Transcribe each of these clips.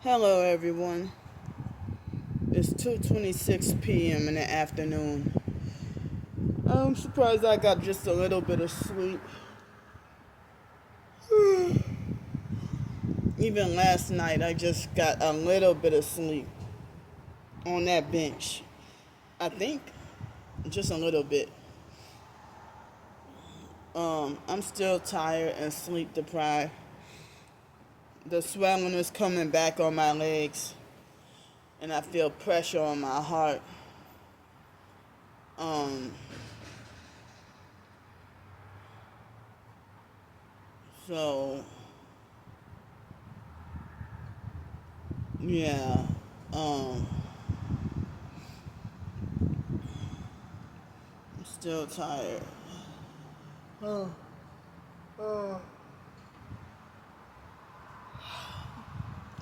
Hello everyone. It's 2:26 p.m. in the afternoon. I'm surprised I got just a little bit of sleep. Even last night I just got a little bit of sleep on that bench. I think just a little bit. I'm still tired and sleep deprived. The swelling is coming back on my legs and I feel pressure on my heart. Um so yeah. Um I'm still tired. Oh. Oh.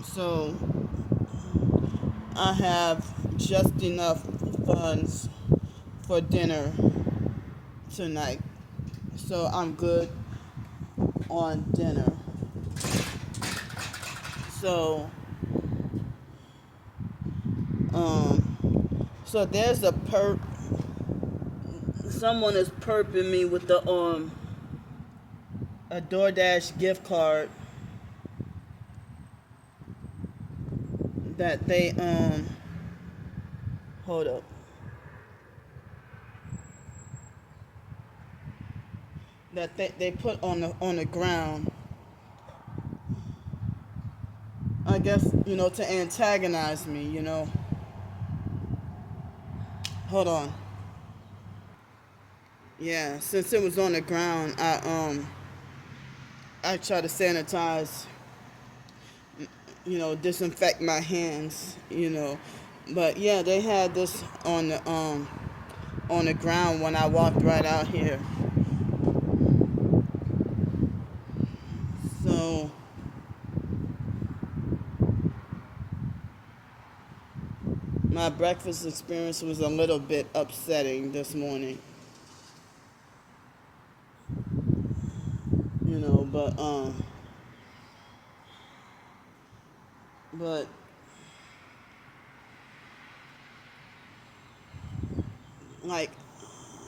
So I have just enough funds for dinner tonight. So I'm good on dinner. So so there's a perp. Someone is perping me with the a DoorDash gift card that they hold up, that they put on the ground. I guess, to antagonize me, Hold on. Yeah, since it was on the ground, I try to sanitize, disinfect my hands. But yeah, they had this on the ground when I walked right out here. So my breakfast experience was a little bit upsetting this morning. But like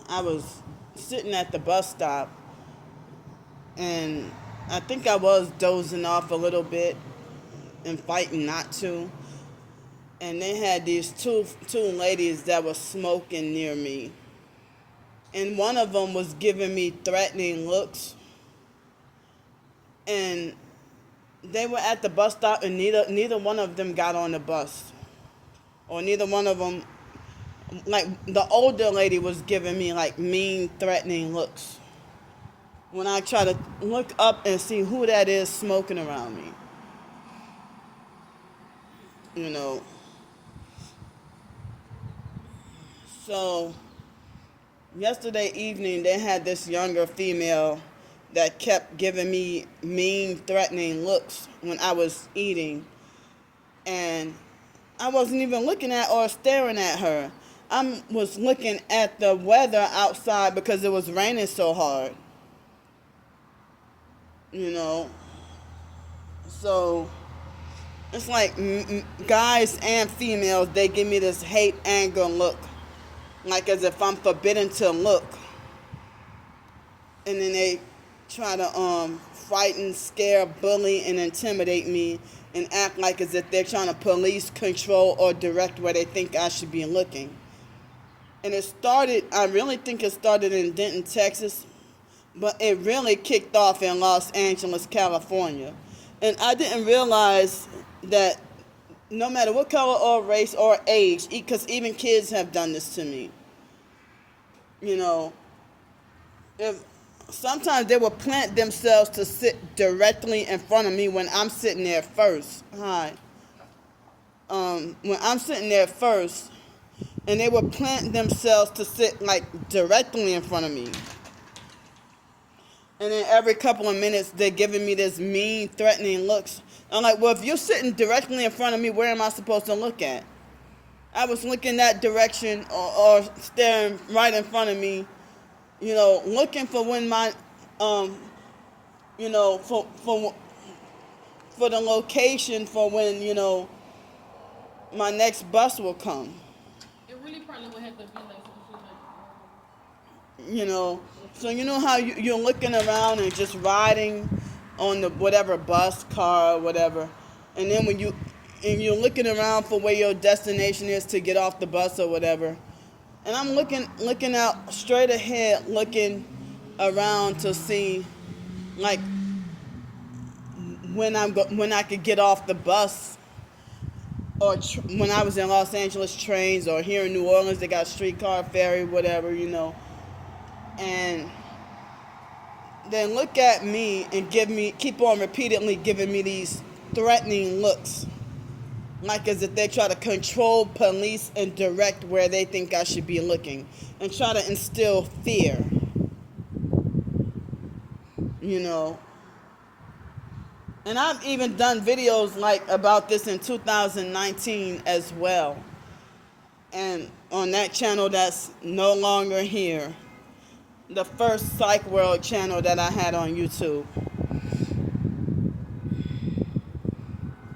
I was sitting at the bus stop and I think I was dozing off a little bit and fighting not to. And they had these two ladies that were smoking near me. And one of them was giving me threatening looks. And they were at the bus stop and neither one of them got on the bus. Or neither one of them, like the older lady was giving me like mean threatening looks. When I try to look up and see who that is smoking around me. You know. So yesterday evening they had this younger female that kept giving me mean threatening looks when I was eating, and I wasn't even looking at or staring at her. I was looking at the weather outside because it was raining so hard. you know so it's like guys and females, they give me this hate anger look, like as if I'm forbidden to look, and then they try to frighten, scare, bully, and intimidate me, and act like as if they're trying to police, control, or direct where they think I should be looking. And I really think it started in Denton, Texas, but it really kicked off in Los Angeles, California. And I didn't realize that no matter what color or race or age, because even kids have done this to me. If sometimes they will plant themselves to sit directly in front of me when I'm sitting there first. Hi. When I'm sitting there first, and they would plant themselves to sit like directly in front of me. And then every couple of minutes, they're giving me this mean, threatening looks. I'm like, well, if you're sitting directly in front of me, where am I supposed to look at? I was looking that direction or staring right in front of me, looking for when my, for for the location for when, my next bus will come. It really probably would have to be like some shit like. You know, so you know how you're looking around and just riding on the whatever bus, car, or whatever, and then and you're looking around for where your destination is to get off the bus or whatever, and I'm looking out straight ahead, looking around to see like when I could get off the bus, or when I was in Los Angeles trains, or here in New Orleans they got streetcar, ferry, whatever, and then look at me and keep on repeatedly giving me these threatening looks, like as if they try to control, police, and direct where they think I should be looking, and try to instill fear, And I've even done videos about this in 2019 as well, and on that channel that's no longer here, the first Psych World channel that I had on YouTube.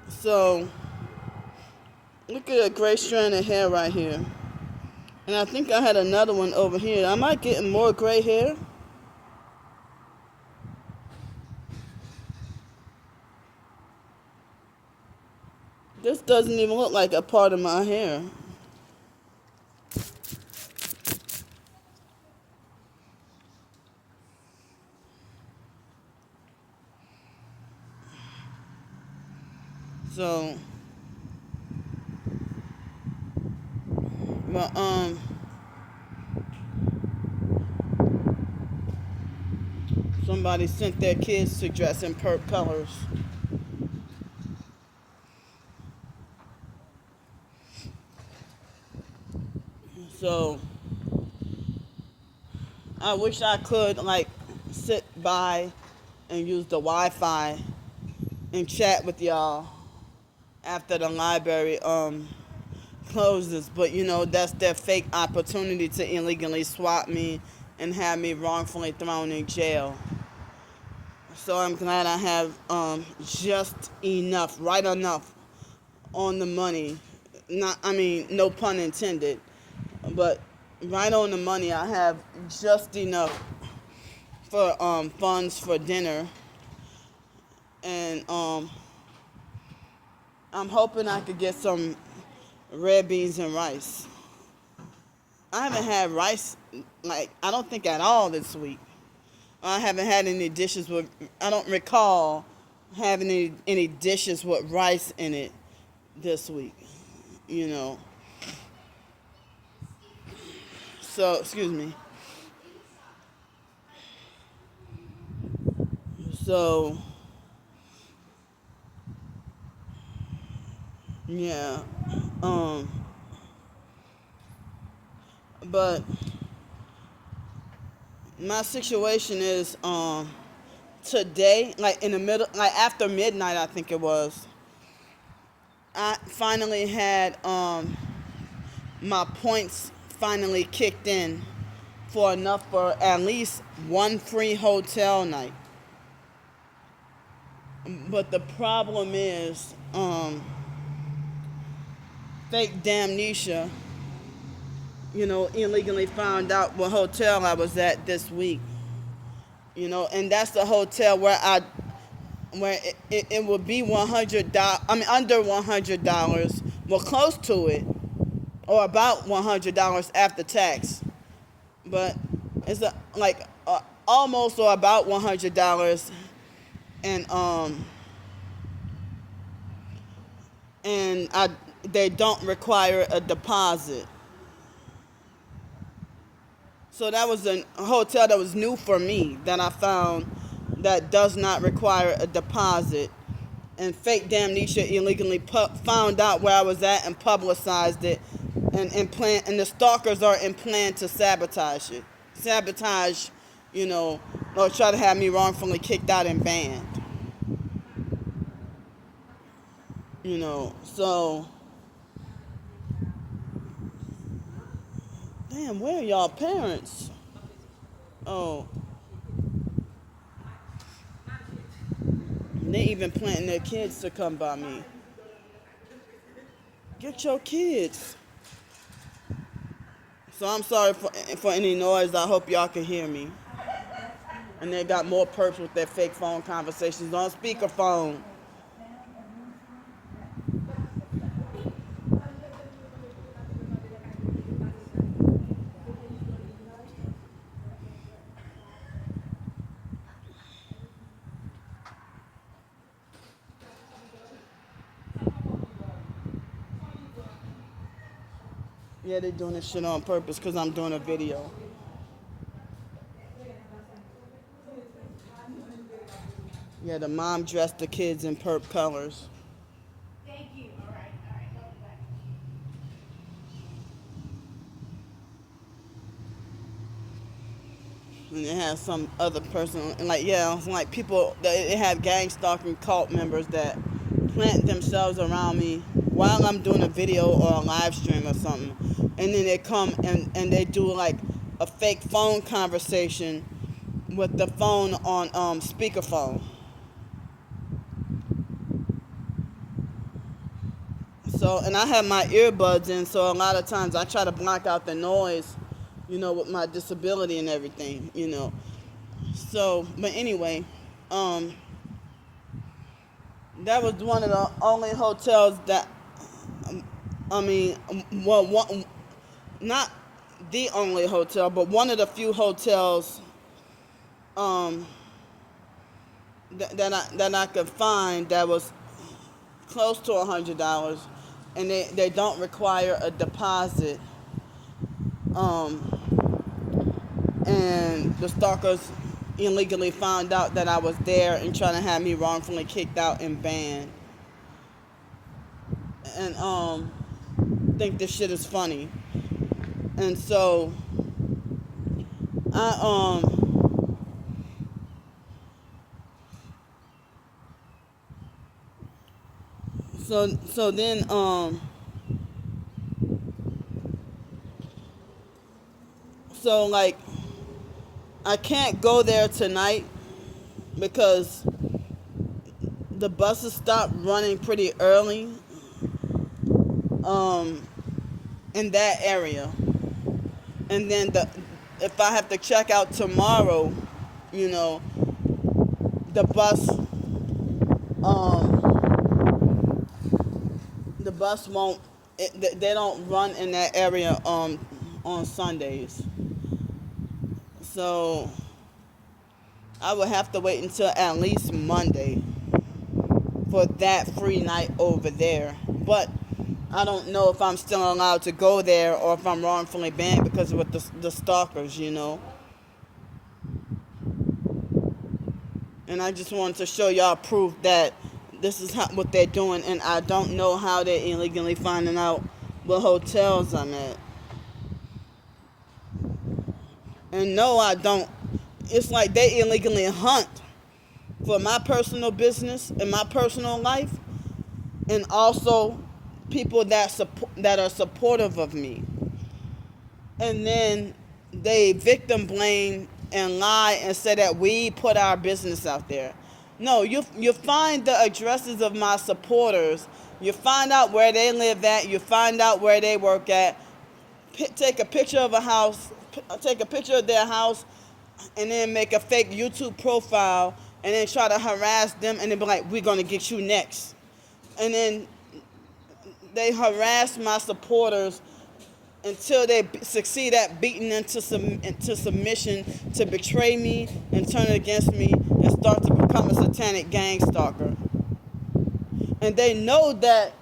So, look at a gray strand of hair right here. And I think I had another one over here. Am I getting more gray hair? This doesn't even look like a part of my hair. So, but, somebody sent their kids to dress in purple colors. So, I wish I could, sit by and use the Wi-Fi and chat with y'all after the library closes, but that's their fake opportunity to illegally swap me and have me wrongfully thrown in jail. So I'm glad I have just enough, right enough on the money. No pun intended, but right on the money. I have just enough for funds for dinner, and I'm hoping I could get some red beans and rice. I haven't had rice, I don't think at all this week. I haven't had any dishes I don't recall having any dishes with rice in it this week, So, excuse me. So, yeah. But my situation is today, in the middle, after midnight, I think it was, I finally had my points finally kicked in for enough for at least one free hotel night. But the problem is fake damnesia, illegally found out what hotel I was at this week. And that's the hotel where it would be $100, under $100, well, close to it, or about $100 after tax. But it's almost or about $100, and they don't require a deposit. So that was a hotel that was new for me that I found that does not require a deposit. And fake damnesia illegally found out where I was at and publicized it, and the stalkers are in plan to sabotage it. Or try to have me wrongfully kicked out and banned. So, damn, where are y'all parents? Oh. And they even planting their kids to come by me. Get your kids. So I'm sorry for any noise. I hope y'all can hear me. And they got more perps with their fake phone conversations on speakerphone. Yeah, they're doing this shit on purpose because I'm doing a video. Yeah, the mom dressed the kids in perp colors. Thank you. All right. Go back. And it has some other person, and like, yeah, it's like people, it had gang stalking cult members that plant themselves around me while I'm doing a video or a live stream or something. And then they come and they do like a fake phone conversation with the phone on speakerphone. So, and I have my earbuds in, so a lot of times I try to block out the noise, with my disability and everything. So, but anyway, that was one of the only hotels that, not the only hotel, but one of the few hotels that I could find that was close to $100, and they don't require a deposit. And the stalkers illegally found out that I was there and trying to have me wrongfully kicked out and banned. And think this shit is funny. And so I so then so like I can't go there tonight because the buses stopped running pretty early in that area. And then if I have to check out tomorrow, the bus won't, they don't run in that area on Sundays. So I would have to wait until at least Monday for that free night over there. But I don't know if I'm still allowed to go there or if I'm wrongfully banned because of the stalkers, And I just wanted to show y'all proof that this is what they're doing, and I don't know how they're illegally finding out what hotels I'm at. And no, I don't. It's like they illegally hunt for my personal business and my personal life, and also people that are supportive of me. And then they victim blame and lie and say that we put our business out there. No, you find the addresses of my supporters. You find out where they live at. You find out where they work at. Take a picture of a house. Take a picture of their house, and then make a fake YouTube profile, and then try to harass them, and then be like, "We're gonna get you next." And then they harass my supporters until they succeed at beating them into submission, to betray me and turn it against me and start to become a satanic gang stalker. And they know that,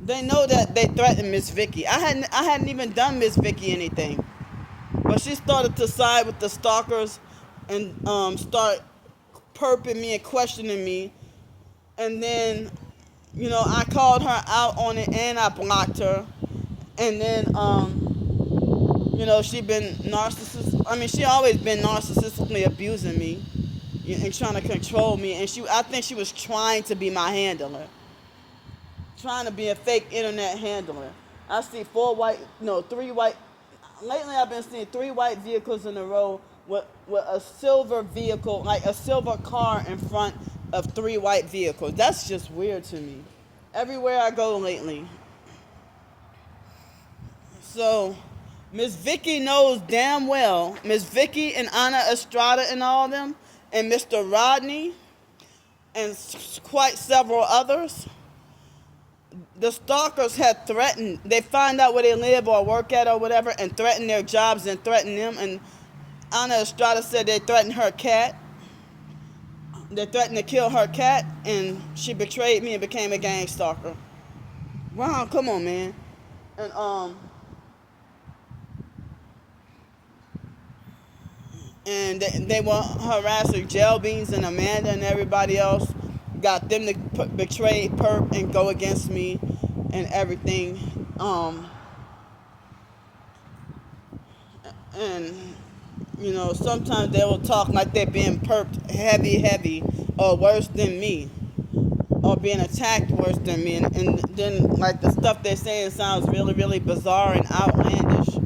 they threatened Miss Vicky. I hadn't even done Miss Vicky anything, but she started to side with the stalkers and start perping me and questioning me. And then, I called her out on it and I blocked her. And then, she been she always been narcissistically abusing me and trying to control me. And I think she was trying to be my handler, trying to be a fake internet handler. I see 3 white. Lately, I've been seeing 3 white vehicles in a row with a silver vehicle, like a silver car in front of 3 white vehicles. That's just weird to me. Everywhere I go lately. So, Miss Vicky knows damn well, Miss Vicky and Ana Estrada and all them, and Mr. Rodney, and quite several others, the stalkers had threatened, they find out where they live or work at or whatever, and threaten their jobs and threaten them. And Ana Estrada said they threatened her cat. They threatened to kill her cat, and she betrayed me and became a gang stalker. Wow, come on, man. And they were harassing Jail Beans and Amanda and everybody else. Got them to betray Perp and go against me and everything. And, you know, sometimes they will talk like they're being perped heavy, or worse than me. Or being attacked worse than me. And then, like, the stuff they're saying sounds really bizarre and outlandish.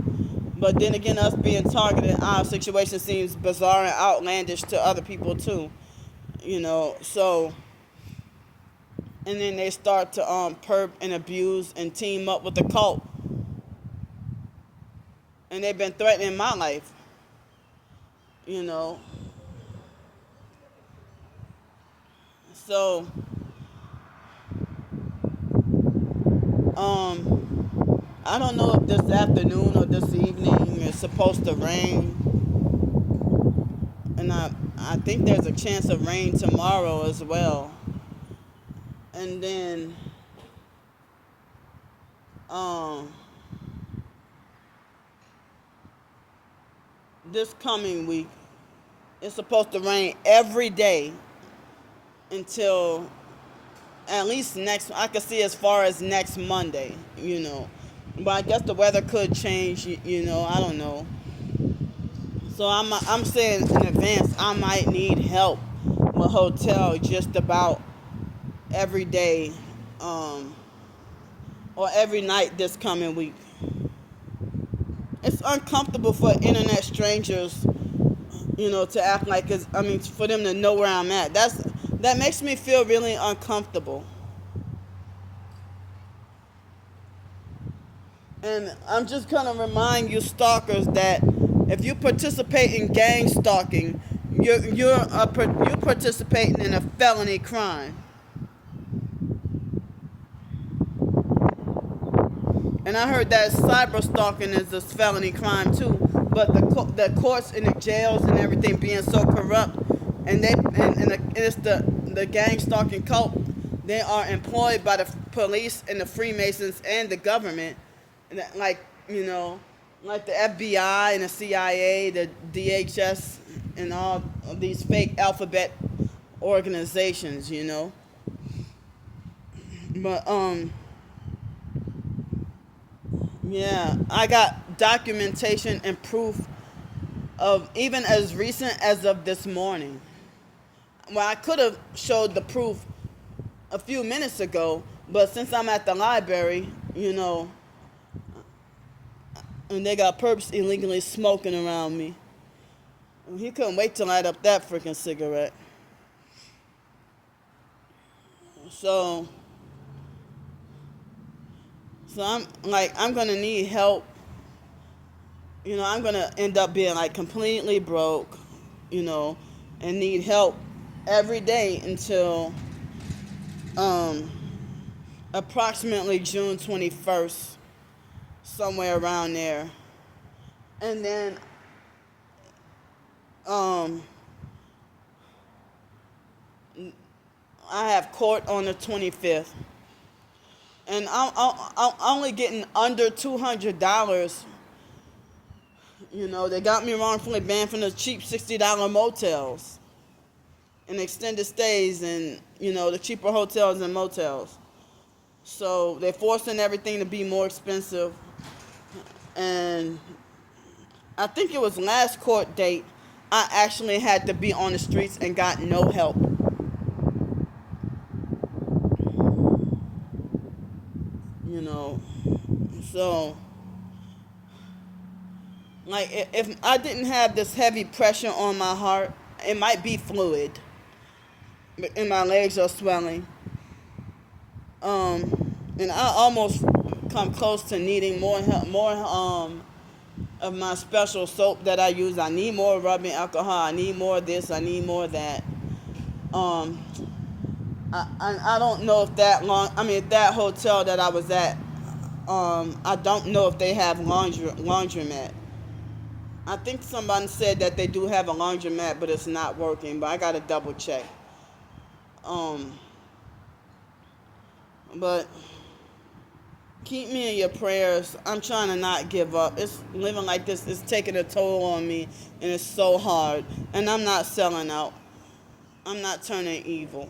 But then again, us being targeted, our situation seems bizarre and outlandish to other people too. You know, so, and then they start to perp and abuse and team up with the cult. And they've been threatening my life. You know. So, I don't know if this afternoon or this evening it's supposed to rain. And I think there's a chance of rain tomorrow as well. And then this coming week it's supposed to rain every day until at least I could see as far as next Monday, you know. But I guess the weather could change, you know, I don't know. So I'm saying in advance I might need help with hotel just about every day, or every night this coming week. It's uncomfortable for internet strangers, you know, to act like for them to know where I'm at. That makes me feel really uncomfortable. And I'm just gonna remind you stalkers that if you participate in gang stalking, you're participating in a felony crime. And I heard that cyber stalking is a felony crime too. But the courts and the jails and everything being so corrupt, and it's the gang stalking cult. They are employed by the police and the Freemasons and the government, and like, you know, like the FBI and the CIA, the DHS, and all of these fake alphabet organizations, you know. But yeah, I got documentation and proof of even as recent as of this morning. Well, I could have showed the proof a few minutes ago, but since I'm at the library, you know, and they got perps illegally smoking around me, he couldn't wait to light up that freaking cigarette. So I'm gonna need help. You know, I'm gonna end up being like completely broke, you know, and need help every day until approximately June 21st, somewhere around there. And then I have court on the 25th. And I'm only getting under $200. You know, they got me wrongfully banned from the cheap $60 motels and extended stays and, you know, the cheaper hotels and motels. So they're forcing everything to be more expensive. And I think it was last court date, I actually had to be on the streets and got no help. You know, so Like if I didn't have this heavy pressure on my heart, it might be fluid, and my legs are swelling. And I almost come close to needing more help, more of my special soap that I use. I need more rubbing alcohol. I need more of this. I need more of that. Um, I don't know if that hotel that I was at, I don't know if they have laundromat. I think somebody said that they do have a laundromat, but it's not working. But I gotta double check. Um, but keep me in your prayers. I'm trying to not give up. It's living like this is taking a toll on me, and it's so hard. And I'm not selling out. I'm not turning evil.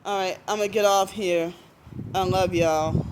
All right, I'm gonna get off here. I love y'all.